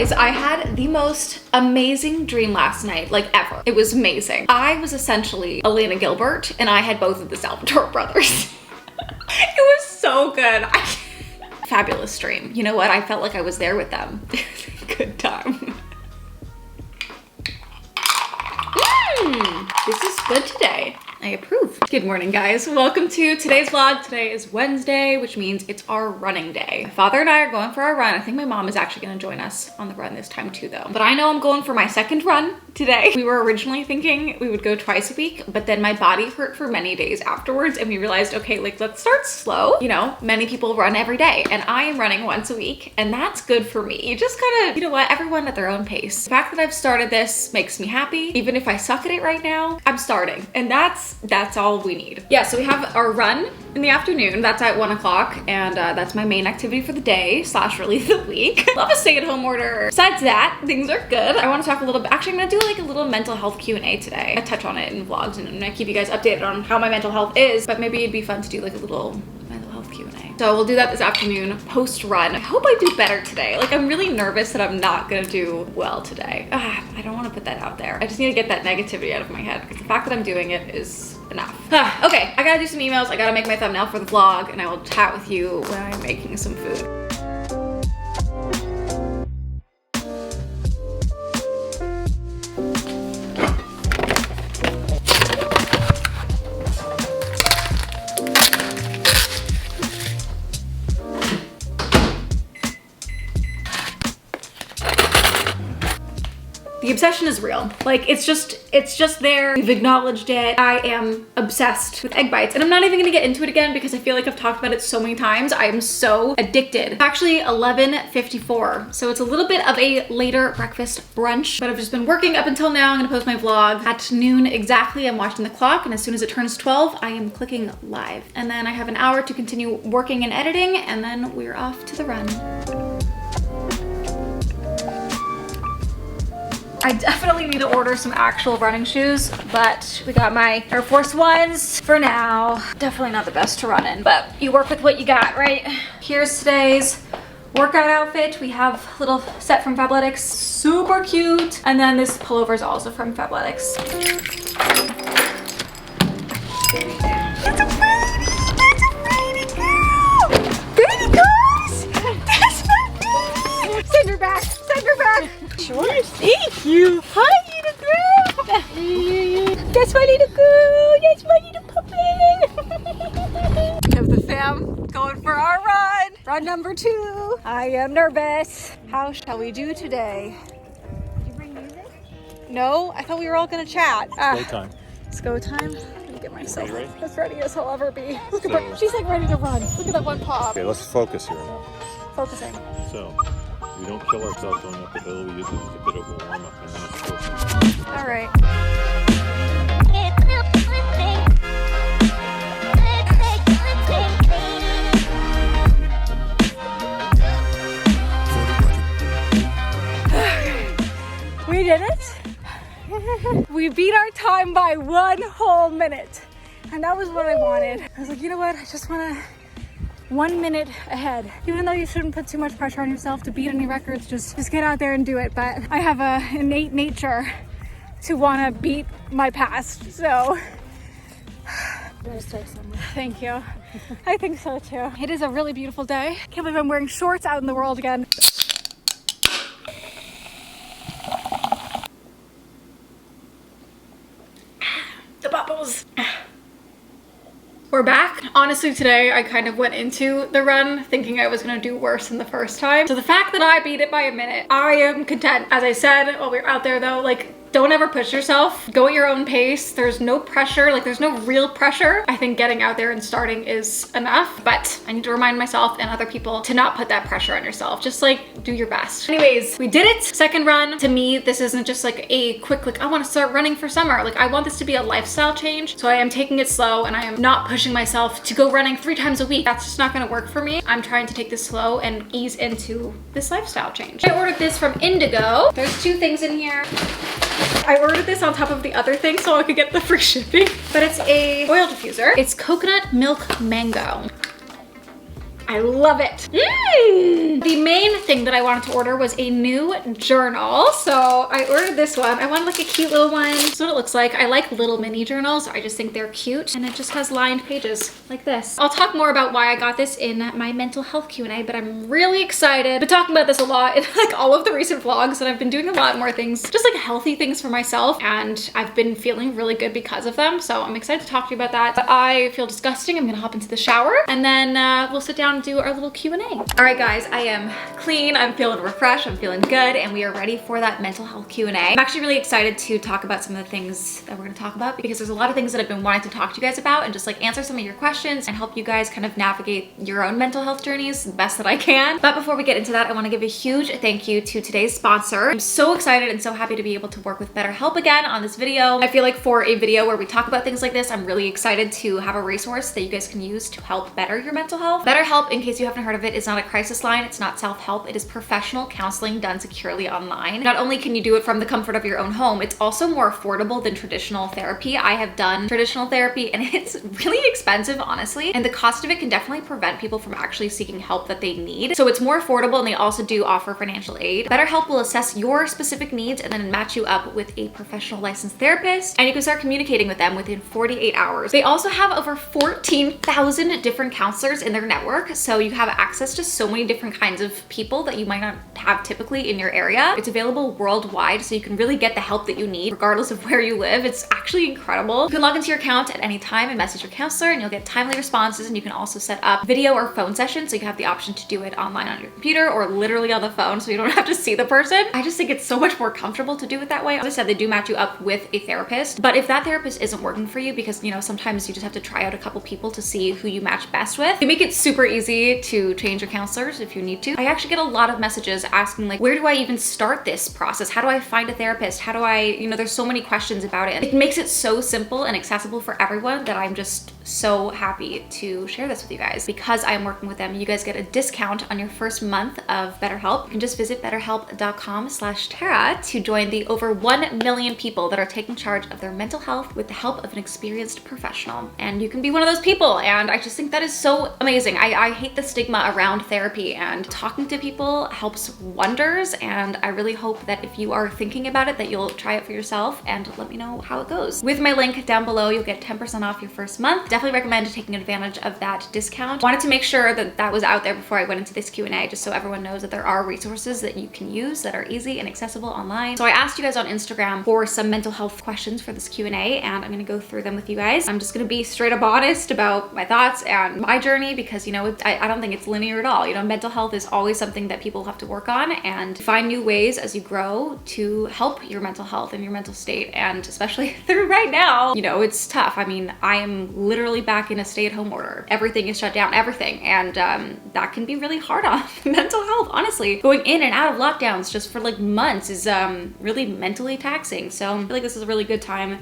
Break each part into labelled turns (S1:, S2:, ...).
S1: Guys, I had the most amazing dream last night, like ever. It was amazing. I was essentially Elena Gilbert and I had both of the Salvatore brothers. It was so good. Fabulous dream. You know what? I felt like I was there with them. Good time. This is good today. I approve. Good morning, guys. Welcome to today's vlog. Today is Wednesday, which means it's our running day. My father and I are going for our run. I think my mom is actually gonna join us on the run this time too though. But I know I'm going for my second run today. We were originally thinking we would go twice a week, but then my body hurt for many days afterwards and we realized, okay, like let's start slow. You know, many people run every day and I am running once a week and that's good for me. You just gotta, you know what, everyone at their own pace. The fact that I've started this makes me happy. Even if I suck at it right now, I'm starting. And that's all we need. Yeah, so we have our run in the afternoon. That's at 1 o'clock and that's my main activity for the day / really the week. Love a stay-at-home order. Besides that, things are good. I want to talk a little bit. Actually, I'm gonna do like a little mental health Q&A today. I touch on it in vlogs and I keep you guys updated on how my mental health is, but maybe it'd be fun to do like a little mental health Q&A. So we'll do that this afternoon post run. I hope I do better today. Like I'm really nervous that I'm not gonna do well today. I don't want to put that out there. I just need to get that negativity out of my head because the fact that I'm doing it is enough. Okay, I gotta do some emails. I gotta make my thumbnail for the vlog and I will chat with you when I'm making some food. The obsession is real. Like it's just there. We've acknowledged it. I am obsessed with egg bites and I'm not even gonna get into it again because I feel like I've talked about it so many times. I am so addicted. It's actually 11:54. So it's a little bit of a later breakfast brunch, but I've just been working up until now. I'm gonna post my vlog at noon exactly. I'm watching the clock and as soon as it turns 12, I am clicking live. And then I have an hour to continue working and editing and then we're off to the run. I definitely need to order some actual running shoes, but we got my Air Force Ones for now. Definitely not the best to run in, but you work with what you got, right? Here's today's workout outfit. We have a little set from Fabletics, super cute. And then this pullover is also from Fabletics. That's a baby girl! Baby girls! That's my baby! Send her back, send her back. Sure, thank you. Hi, little girl. That's my little girl. That's my little puppy. We have the fam going for our run. Run number 2. I am nervous. How shall we do today? Did you bring music? No, I thought we were all gonna chat.
S2: It's go time.
S1: It's go time. Let me get myself
S2: ready?
S1: as ready as I'll ever be. Look at her. She's like ready to run. Look at that one paw.
S2: Okay, let's focus here now.
S1: Focusing.
S2: So, we don't kill ourselves going up the hill. We use it as a bit of a warm up and then it's go.
S1: All right. We did it. We beat our time by 1 whole minute. And that was what I wanted. I was like, you know what? I just want to 1 minute ahead. Even though you shouldn't put too much pressure on yourself to beat any records, just get out there and do it. But I have a innate nature to want to beat my past. So thank you. I think so too. It is a really beautiful day. Can't believe I'm wearing shorts out in the world again. The bubbles. We're back. Honestly, today I kind of went into the run thinking I was gonna do worse than the first time. So the fact that I beat it by a minute, I am content. As I said while we were out there though, like don't ever push yourself. Go at your own pace. There's no pressure, like there's no real pressure. I think getting out there and starting is enough, but I need to remind myself and other people to not put that pressure on yourself. Just like do your best. Anyways, we did it. Second run. To me, this isn't just like a quick, like I want to start running for summer. Like I want this to be a lifestyle change. So I am taking it slow and I am not pushing myself to go running 3 times a week. That's just not gonna work for me. I'm trying to take this slow and ease into this lifestyle change. I ordered this from Indigo. There's 2 things in here. I ordered this on top of the other thing so I could get the free shipping, but it's a oil diffuser. It's coconut milk mango. I love it. The main thing that I wanted to order was a new journal. So I ordered this one. I wanted like a cute little one. That's what it looks like. I like little mini journals. I just think they're cute. And it just has lined pages like this. I'll talk more about why I got this in my mental health Q&A, but I'm really excited. I've been talking about this a lot in like all of the recent vlogs, and I've been doing a lot more things, just like healthy things for myself. And I've been feeling really good because of them. So I'm excited to talk to you about that. But I feel disgusting. I'm gonna hop into the shower and then we'll sit down and do our little Q&A. All right, guys, I am clean. I'm feeling refreshed. I'm feeling good. And we are ready for that mental health Q&A. I'm actually really excited to talk about some of the things that we're gonna talk about because there's a lot of things that I've been wanting to talk to you guys about and just like answer some of your questions and help you guys kind of navigate your own mental health journeys the best that I can. But before we get into that, I wanna give a huge thank you to today's sponsor. I'm so excited and so happy to be able to work with BetterHelp again on this video. I feel like for a video where we talk about things like this, I'm really excited to have a resource that you guys can use to help better your mental health. BetterHelp, in case you haven't heard of it, is not a crisis line. It's not self-help. It is professional counseling done securely online. Not only can you do it from the comfort of your own home, it's also more affordable than traditional therapy. I have done traditional therapy and it's really expensive, honestly. And the cost of it can definitely prevent people from actually seeking help that they need. So it's more affordable, and they also do offer financial aid. BetterHelp will assess your specific needs and then match you up with a professional licensed therapist, and you can start communicating with them within 48 hours. They also have over 14,000 different counselors in their network, so you have access to so many different kinds of people that you might not have typically in your area. It's available worldwide, so you can really get the help that you need regardless of where you live. It's actually incredible. You can log into your account at any time and message your counselor, and you'll get timely responses, and you can also set up video or phone sessions, so you have the option to do it online on your computer or literally on the phone, so you don't have to see the person. I just think it's so much more comfortable to do it that way. As I said, they do match you up with a therapist, but if that therapist isn't working for you, because you know, sometimes you just have to try out a couple people to see who you match best with, they make it super easy to change your counselors if you need to. I actually get a lot of messages asking like, where do I even start this process? How do I find a therapist? How do I, you know, there's so many questions about it. It makes it so simple and accessible for everyone that I'm just so happy to share this with you guys. Because I'm working with them, you guys get a discount on your first month of BetterHelp. You can just visit betterhelp.com/Tara to join the over 1 million people that are taking charge of their mental health with the help of an experienced professional. And you can be one of those people. And I just think that is so amazing. I hate the stigma around therapy, and talking to people helps wonders. And I really hope that if you are thinking about it, that you'll try it for yourself and let me know how it goes. With my link down below, you'll get 10% off your first month. Definitely recommend taking advantage of that discount. Wanted to make sure that that was out there before I went into this Q&A, just so everyone knows that there are resources that you can use that are easy and accessible online. So I asked you guys on Instagram for some mental health questions for this Q&A, and I'm gonna go through them with you guys. I'm just gonna be straight up honest about my thoughts and my journey, because you know, I don't think it's linear at all. You know, mental health is always something that people have to work on and find new ways as you grow to help your mental health and your mental state. And especially through right now, you know, it's tough. I mean, I am literally back in a stay-at-home order. Everything is shut down, everything. And that can be really hard on mental health, honestly. Going in and out of lockdowns just for like months is really mentally taxing. So I feel like this is a really good time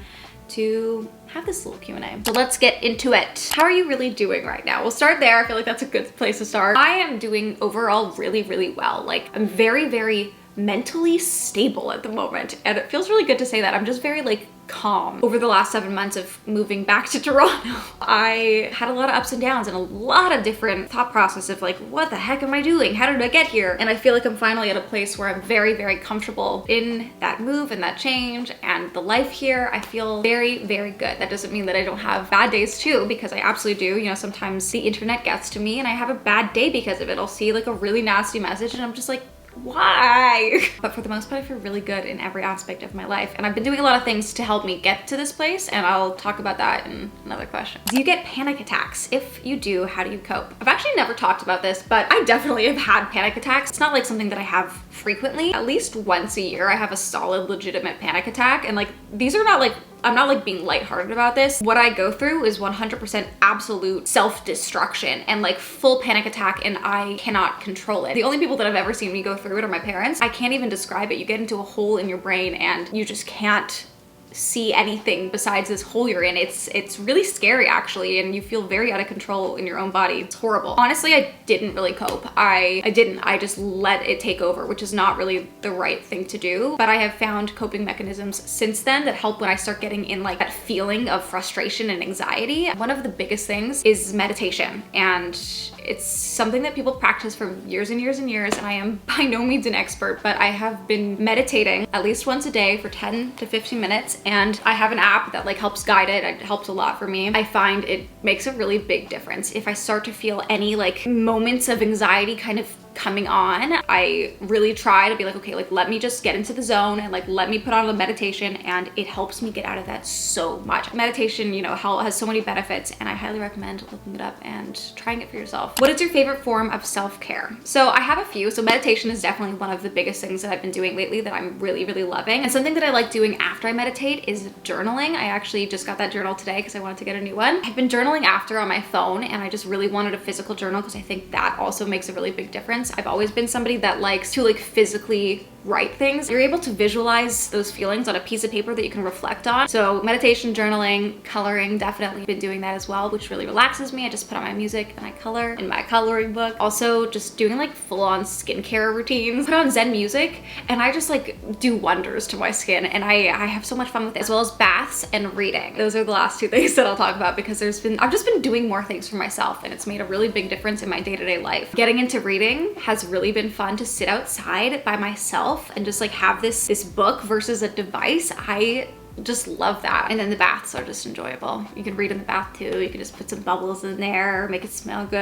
S1: to have this little Q&A. So let's get into it. How are you really doing right now? We'll start there. I feel like that's a good place to start. I am doing overall really, really well. Like, I'm very, very mentally stable at the moment, and it feels really good to say that. I'm just very like calm. Over the last 7 months of moving back to Toronto, I had a lot of ups and downs and a lot of different thought process of like, what the heck am I doing? How did I get here? And I feel like I'm finally at a place where I'm very, very comfortable in that move and that change and the life here. I feel very, very good. That doesn't mean that I don't have bad days too, because I absolutely do. You know, sometimes the internet gets to me and I have a bad day because of it. I'll see like a really nasty message and I'm just like, why? But for the most part, I feel really good in every aspect of my life. And I've been doing a lot of things to help me get to this place, and I'll talk about that in another question. Do you get panic attacks? If you do, how do you cope? I've actually never talked about this, but I definitely have had panic attacks. It's not like something that I have frequently. At least once a year, I have a solid, legitimate panic attack. And like, these are not like, I'm not like being lighthearted about this. What I go through is 100% absolute self-destruction and like full panic attack, and I cannot control it. The only people that I've ever seen me go through it are my parents. I can't even describe it. You get into a hole in your brain and you just can't see anything besides this hole you're in. It's really scary actually, and you feel very out of control in your own body. It's horrible. Honestly, I didn't really cope. I just let it take over, which is not really the right thing to do. But I have found coping mechanisms since then that help when I start getting in like that feeling of frustration and anxiety. One of the biggest things is meditation, and it's something that people practice for years and years and years, and I am by no means an expert, but I have been meditating at least once a day for 10 to 15 minutes, and I have an app that like helps guide it. It helps a lot for me. I find it makes a really big difference. If I start to feel any like moments of anxiety kind of coming on, I really try to be like, okay, like let me just get into the zone and like let me put on a meditation, and it helps me get out of that so much. Meditation, you know, has so many benefits, and I highly recommend looking it up and trying it for yourself. What is your favorite form of self-care? So I have a few. So meditation is definitely one of the biggest things that I've been doing lately that I'm really, really loving. And something that I like doing after I meditate is journaling. I actually just got that journal today because I wanted to get a new one. I've been journaling after on my phone, and I just really wanted a physical journal because I think that also makes a really big difference. I've always been somebody that likes to like physically write things. You're able to visualize those feelings on a piece of paper that you can reflect on. So meditation, journaling, coloring, definitely been doing that as well, which really relaxes me. I just put on my music and I color in my coloring book. Also just doing like full-on skincare routines. Put on Zen music and I just like do wonders to my skin, and I have so much fun with it, as well as baths and reading. Those are the last two things that I'll talk about because I've just been doing more things for myself, and it's made a really big difference in my day-to-day life. Getting into reading has really been fun, to sit outside by myself and just like have this book versus a device. I just love that. And then the baths are just enjoyable. You can read in the bath too. You can just put some bubbles in there, make it smell good.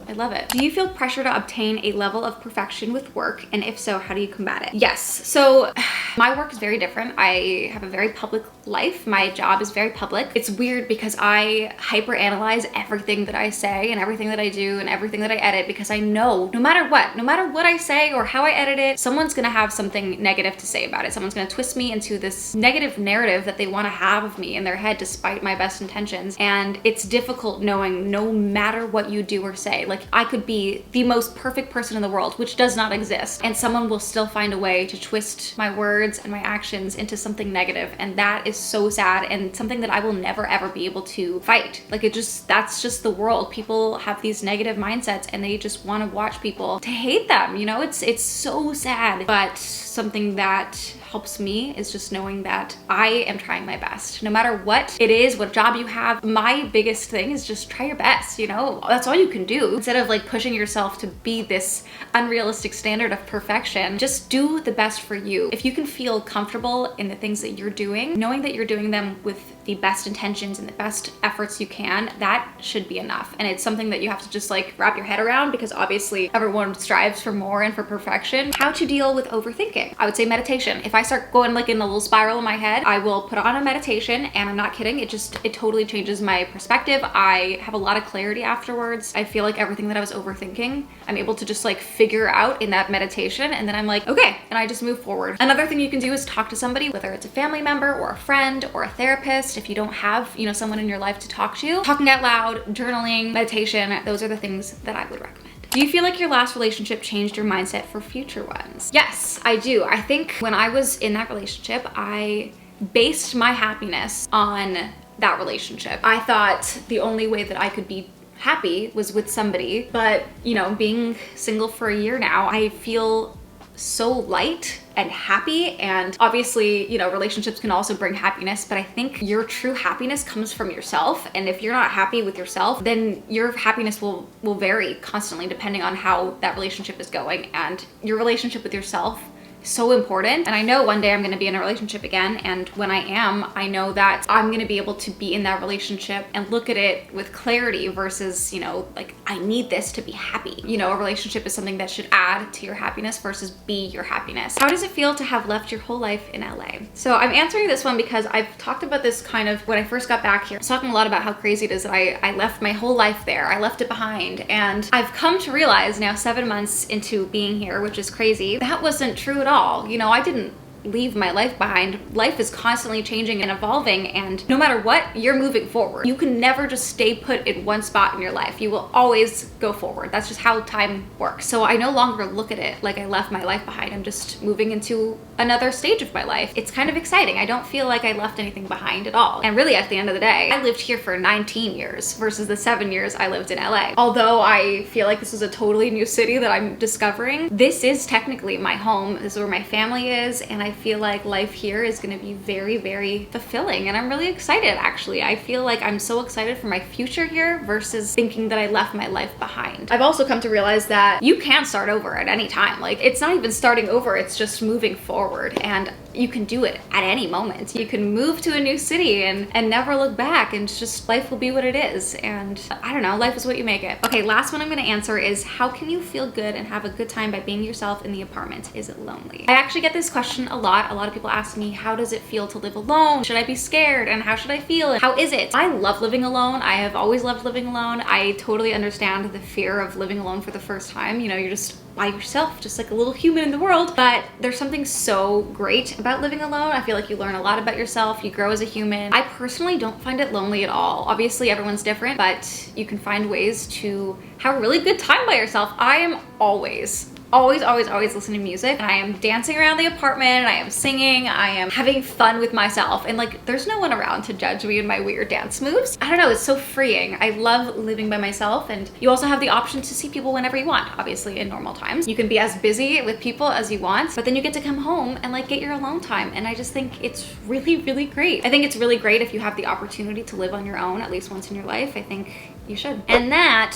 S1: I love it. Do you feel pressure to obtain a level of perfection with work? And if so, how do you combat it? Yes. So my work is very different. I have a very public life. My job is very public. It's weird because I hyperanalyze everything that I say and everything that I do and everything that I edit, because I know no matter what I say or how I edit it, someone's gonna have something negative to say about it. Someone's gonna twist me into this negative narrative that they want to have of me in their head despite my best intentions. And it's difficult knowing no matter what you do or say, like I could be the most perfect person in the world, which does not exist, and someone will still find a way to twist my words and my actions into something negative. And that is so sad, and something that I will never ever be able to fight. Like that's just the world. People have these negative mindsets and they just want to watch people to hate them, you know? It's so sad. But something that helps me is just knowing that I am trying my best. No matter what it is, what job you have, my biggest thing is just try your best, you know? That's all you can do. Instead of like pushing yourself to be this unrealistic standard of perfection, just do the best for you. If you can feel comfortable in the things that you're doing, knowing that you're doing them with the best intentions and the best efforts you can, that should be enough. And it's something that you have to just like wrap your head around, because obviously everyone strives for more and for perfection. How to deal with overthinking? I would say meditation. If I start going like in a little spiral in my head, I will put on a meditation, and I'm not kidding, it totally changes my perspective. I have a lot of clarity afterwards. I feel like everything that I was overthinking, I'm able to just like figure out in that meditation, and then I'm like, okay, and I just move forward. Another thing you can do is talk to somebody, whether it's a family member or a friend or a therapist. If you don't have, you know, someone in your life to talk to, talking out loud, journaling, meditation, those are the things that I would recommend. Do you feel like your last relationship changed your mindset for future ones? Yes, I do. I think when I was in that relationship, I based my happiness on that relationship. I thought the only way that I could be happy was with somebody, but you know, being single for a year now, I feel so light and happy. And obviously, you know, relationships can also bring happiness, but I think your true happiness comes from yourself. And if you're not happy with yourself, then your happiness will vary constantly depending on how that relationship is going. And your relationship with yourself is so important. And I know one day I'm gonna be in a relationship again, and when I am, I know that I'm gonna be able to be in that relationship and look at it with clarity versus, you know, like I need this to be happy. You know, a relationship is something that should add to your happiness versus be your happiness. How does it feel to have left your whole life in LA? So I'm answering this one because I've talked about this kind of when I first got back here. I was talking a lot about how crazy it is that I left my whole life there. I left it behind, and I've come to realize now 7 months into being here, which is crazy, that wasn't true at all. You know, I didn't leave my life behind. Life is constantly changing and evolving, and no matter what, you're moving forward. You can never just stay put in one spot in your life. You will always go forward. That's just how time works. So I no longer look at it like I left my life behind. I'm just moving into another stage of my life. It's kind of exciting. I don't feel like I left anything behind at all. And really, at the end of the day, I lived here for 19 years versus the 7 years I lived in LA. Although I feel like this is a totally new city that I'm discovering, this is technically my home. This is where my family is, and I feel like life here is gonna be very, very fulfilling, and I'm really excited, actually. I feel like I'm so excited for my future here versus thinking that I left my life behind. I've also come to realize that you can start over at any time. Like, it's not even starting over, it's just moving forward, and you can do it at any moment. You can move to a new city and never look back, and just life will be what it is. And I don't know, life is what you make it. Okay, last one I'm gonna answer is, how can you feel good and have a good time by being yourself in the apartment? Is it lonely? I actually get this question a lot. A lot of people ask me, how does it feel to live alone? Should I be scared? And how should I feel? How is it? I love living alone. I have always loved living alone. I totally understand the fear of living alone for the first time. You know, you're just by yourself, just like a little human in the world. But there's something so great about living alone. I feel like you learn a lot about yourself. You grow as a human. I personally don't find it lonely at all. Obviously, everyone's different, but you can find ways to have a really good time by yourself. I am always listening to music, and I am dancing around the apartment, and I am singing, I am having fun with myself, and like there's no one around to judge me and my weird dance moves. I don't know, it's so freeing. I love living by myself. And you also have the option to see people whenever you want. Obviously, in normal times you can be as busy with people as you want, but then you get to come home and like get your alone time, and I just think it's really, really great. I think it's really great if you have the opportunity to live on your own at least once in your life. I think you should. And that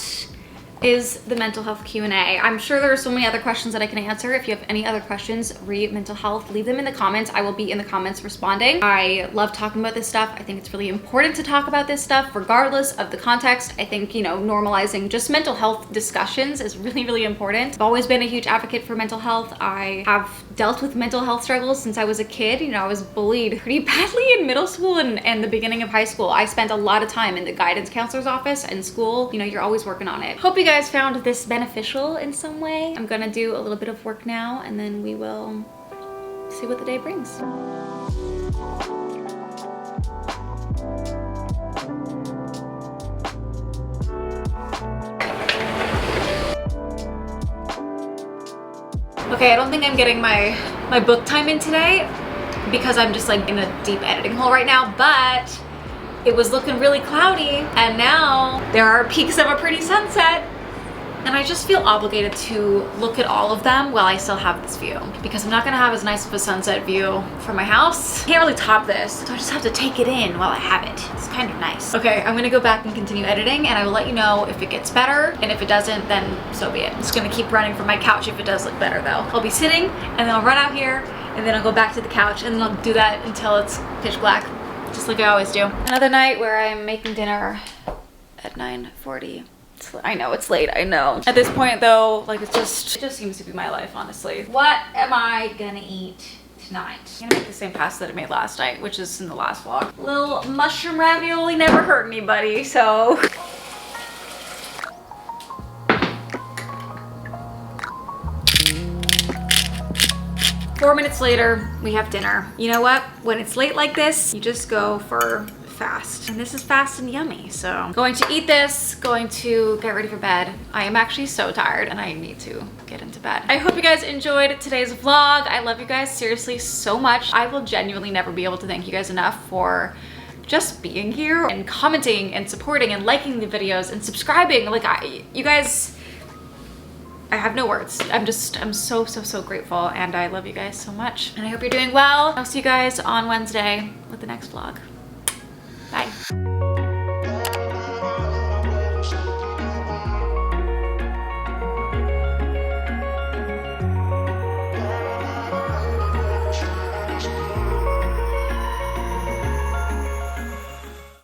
S1: is the mental health Q&A. I'm sure there are so many other questions that I can answer. If you have any other questions re mental health, leave them in the comments. I will be in the comments responding. I love talking about this stuff. I think it's really important to talk about this stuff regardless of the context. I think, you know, normalizing just mental health discussions is really, really important. I've always been a huge advocate for mental health. I have dealt with mental health struggles since I was a kid. You know, I was bullied pretty badly in middle school and the beginning of high school. I spent a lot of time in the guidance counselor's office in school. You know, you're always working on it. Hope you guys found this beneficial in some way. I'm gonna do a little bit of work now, and then we will see what the day brings. Okay, I don't think I'm getting my book time in today because I'm just like in a deep editing hole right now, but it was looking really cloudy, and now there are peaks of a pretty sunset. And I just feel obligated to look at all of them while I still have this view, because I'm not gonna have as nice of a sunset view from my house. Can't really top this, so I just have to take it in while I have it. It's kind of nice. Okay, I'm gonna go back and continue editing, and I will let you know if it gets better, and if it doesn't, then so be it. I'm just gonna keep running from my couch if it does look better though. I'll be sitting, and then I'll run out here, and then I'll go back to the couch, and then I'll do that until it's pitch black, just like I always do. Another night where I'm making dinner at 9:40. I know it's late, I know. At this point though, like it just seems to be my life, honestly. What am I gonna eat tonight? I'm gonna make the same pasta that I made last night, which is in the last vlog. Little mushroom ravioli never hurt anybody, so. Four minutes later, we have dinner. You know what? When it's late like this, you just go for fast. And this is fast and yummy. So going to eat this, going to get ready for bed. I am actually so tired and I need to get into bed. I hope you guys enjoyed today's vlog. I love you guys seriously so much. I will genuinely never be able to thank you guys enough for just being here and commenting and supporting and liking the videos and subscribing. Like you guys, I have no words. I'm so grateful, and I love you guys so much. And I hope you're doing well. I'll see you guys on Wednesday with the next vlog.